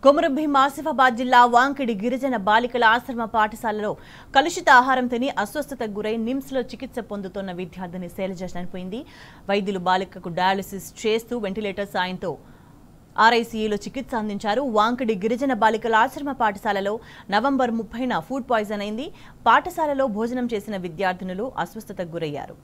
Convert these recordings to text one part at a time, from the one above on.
కొమరంభీం ఆసిఫాబాద్ జిల్లా వాంకిడి గిరిజన బాలికల ఆశ్రమ పాఠశాలలో కలుషిత ఆహారం తిని అస్వస్థతకు గురై నిమ్స్లో చికిత్స పొందుతున్న విద్యార్థిని శైలజ చనిపోయింది. వైద్యులు బాలికకు డయాలసిస్ చేస్తూ వెంటిలేటర్ సాయంతో ఆర్ఐసీయూలో చికిత్స అందించారు. వాంకిడి గిరిజన బాలికల ఆశ్రమ పాఠశాలలో నవంబర్ 30న ఫుడ్ పాయిజన్ అయింది. పాఠశాలలో భోజనం చేసిన విద్యార్థినులు అస్వస్థతకు గురయ్యారు.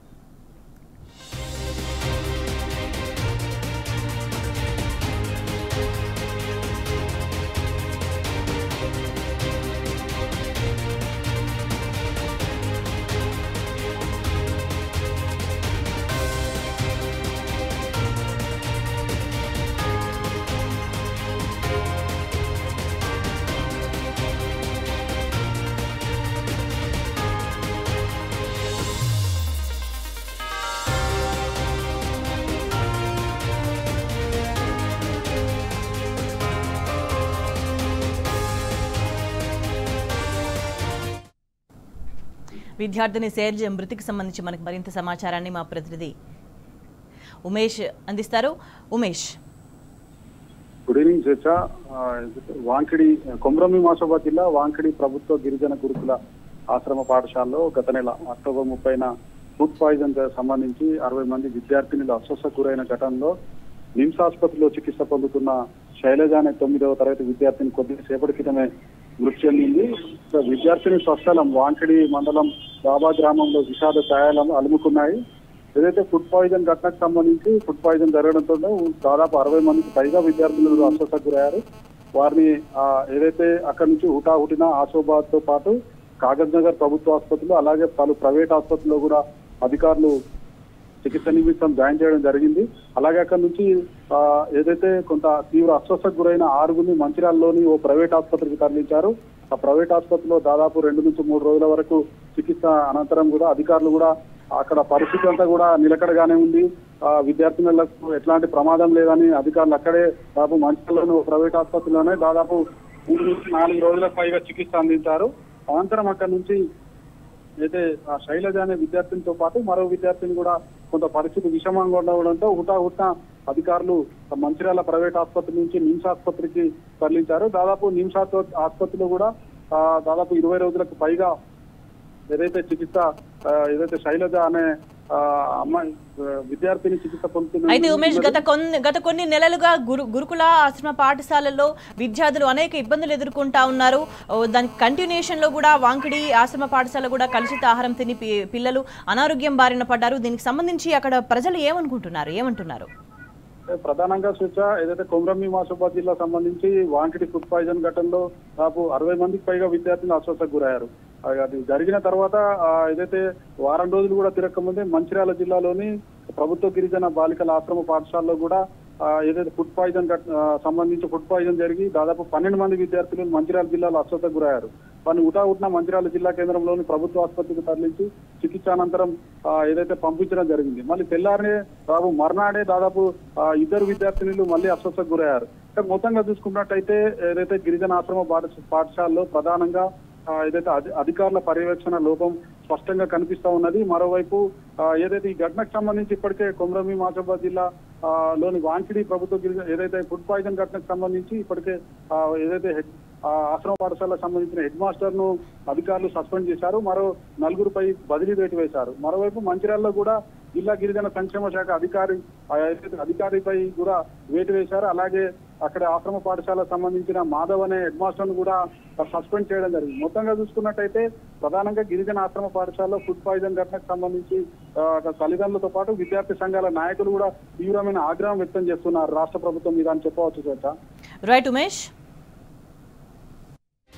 విద్యార్థిని శైలజ మృతికి సంబంధించి మనకు మరింత సమాచారాన్ని మా ప్రతినిధి ఉమేష్ అందిస్తారు. ఉమేష్, గుడ్ ఈవినింగ్ చర్చ. వాంకిడి కొమరంభీం ఆసిఫాబాద్ జిల్లా వాంకిడి ప్రభుత్వ గిరిజన గురుకుల ఆశ్రమ పాఠశాలలో గత నెల అక్టోబర్ 30న ఫుడ్ పాయిజన్ సంబంధించి 60 మంది విద్యార్థినులు అస్వస్థకు గురైన ఘటనలో నిమ్స్ ఆసుపత్రిలో చికిత్స పొందుతున్న శైలజ అనే 9వ తరగతి విద్యార్థిని కొద్దిసేపటి క్రితమే మృతి చెందింది. విద్యార్థిని స్వస్థలం వాంకిడి మండలం బాబా గ్రామంలో విషాద ఛాయలు అలుముకున్నాయి. ఏదైతే ఫుడ్ పాయిజన్ ఘటనకు సంబంధించి ఫుడ్ పాయిజన్ జరగడంతో దాదాపు 60 మందికి పైగా విద్యార్థులు అస్వస్థకు గురయ్యారు. వారిని ఏదైతే అక్కడి నుంచి హుటాహుటిన ఆసిఫాబాద్ తో పాటు కాగజ్ నగర్ ప్రభుత్వ ఆసుపత్రిలో అలాగే పలు ప్రైవేట్ ఆసుపత్రిలో కూడా అధికారులు చికిత్స నిమిత్తం జాయిన్ చేయడం జరిగింది. అలాగే అక్కడి నుంచి ఏదైతే కొంత తీవ్ర అస్వస్థకు గురైన 6గురిని మంచిర్యాలలోని ఓ ప్రైవేట్ ఆసుపత్రికి తరలించారు. ఆ ప్రైవేట్ ఆసుపత్రిలో దాదాపు 2 నుంచి 3 రోజుల వరకు చికిత్స అనంతరం కూడా అధికారులు కూడా అక్కడ పరిస్థితి అంతా కూడా నిలకడగానే ఉంది. విద్యార్థినులకు ఎట్లాంటి ప్రమాదం లేదని అధికారులు అక్కడే దాదాపు మంచిర్యాలలోని ప్రైవేట్ ఆసుపత్రిలోనే దాదాపు 3 నుంచి 4 రోజులకు పైగా చికిత్స అందించారు. అనంతరం అక్కడి నుంచి అయితే శైలజ అనే విద్యార్థినితో పాటు మరో విద్యార్థిని కూడా కొంత పరిస్థితి విషమంగా ఉండడంతో హుటాహుటిన అధికారులు మంచిర్యాల ప్రైవేట్ ఆసుపత్రి నుంచి నిమ్స్ ఆసుపత్రికి తరలించారు. దాదాపు నిమ్స్ ఆసుపత్రిలో కూడా దాదాపు 20 రోజులకు పైగా ఏదైతే చికిత్స ఏదైతే శైలజ అనే అమ్మాయి విద్యార్థిని చికిత్స పొందుతుంది. అయితే ఉమేష్, గత కొన్ని నెలలుగా గురుకుల ఆశ్రమ పాఠశాలల్లో విద్యార్థులు అనేక ఇబ్బందులు ఎదుర్కొంటా ఉన్నారు. దానికి కంటిన్యూషన్ లో కూడా వాంకిడి ఆశ్రమ పాఠశాల కూడా కలుషిత ఆహారం తిని పిల్లలు అనారోగ్యం బారిన పడ్డారు. దీనికి సంబంధించి అక్కడ ప్రజలు ఏమంటున్నారు? ప్రధానంగా స్వేచ్ఛ ఏదైతే కొమరంభీం ఆసిఫాబాద్ జిల్లా సంబంధించి వాంకిడి ఫుడ్ పాయిజన్ ఘటనలో దాదాపు 60 మందికి పైగా విద్యార్థులు అస్వస్థకు గురయ్యారు. అది జరిగిన తర్వాత ఏదైతే వారం రోజులు కూడా తిరగకముందే మంచిర్యాల జిల్లాలోని ప్రభుత్వ గిరిజన బాలికల ఆశ్రమ పాఠశాలలో కూడా ఏదైతే ఫుడ్ పాయిజన్ సంబంధించి ఫుడ్ పాయిజన్ జరిగి దాదాపు 12 మంది విద్యార్థులు మంచిర్యాల జిల్లాలో అస్వస్థకు గురయ్యారు. వారిని హుటాహుటిన మంచిర్యాల జిల్లా కేంద్రంలోని ప్రభుత్వ ఆసుపత్రికి తరలించి చికిత్స అనంతరం ఏదైతే పంపించడం జరిగింది. మళ్ళీ తెల్లారనే మర్నాడే దాదాపు 2 విద్యార్థినులు మళ్ళీ అస్వస్థకు గురయ్యారు. మొత్తంగా చూసుకున్నట్టయితే ఏదైతే గిరిజన ఆశ్రమ పాఠశాలలో ప్రధానంగా ఏదైతే అధికారుల పర్యవేక్షణ లోపం స్పష్టంగా కనిపిస్తా ఉన్నది. మరోవైపు ఏదైతే ఈ ఘటనకు సంబంధించి ఇప్పటికే కొమరంభీం ఆసిఫాబాద్ జిల్లా లోని వాంకిడి ప్రభుత్వ గిరిజన ఏదైతే ఫుడ్ పాయిజన్ ఘటనకు సంబంధించి ఇప్పటికే ఏదైతే ఆశ్రమ పాఠశాలకు సంబంధించిన హెడ్ మాస్టర్ ను అధికారులు సస్పెండ్ చేశారు. మరో 4గురిపై బదిలీ వేటు వేశారు. మరోవైపు మంచిర్యాలలో కూడా జిల్లా గిరిజన సంక్షేమ శాఖ అధికారిపై కూడా వేటు వేశారు. అలాగే అక్కడ ఆశ్రమ పాఠశాలకు సంబంధించిన మాధవ్ అనే హెడ్ మాస్టర్ ను కూడా సస్పెండ్ చేయడం జరిగింది. మొత్తంగా చూసుకున్నట్టయితే ప్రధానంగా గిరిజన ఆశ్రమ పాఠశాలలో ఫుడ్ పాయిజన్ ఘటనకు సంబంధించి తల్లిదండ్రులతో పాటు విద్యార్థి సంఘాల నాయకులు కూడా తీవ్రమైన ఆగ్రహం వ్యక్తం చేస్తున్నారు రాష్ట్ర ప్రభుత్వం మీద అని చెప్పవచ్చు. రైట్ ఉమేష్.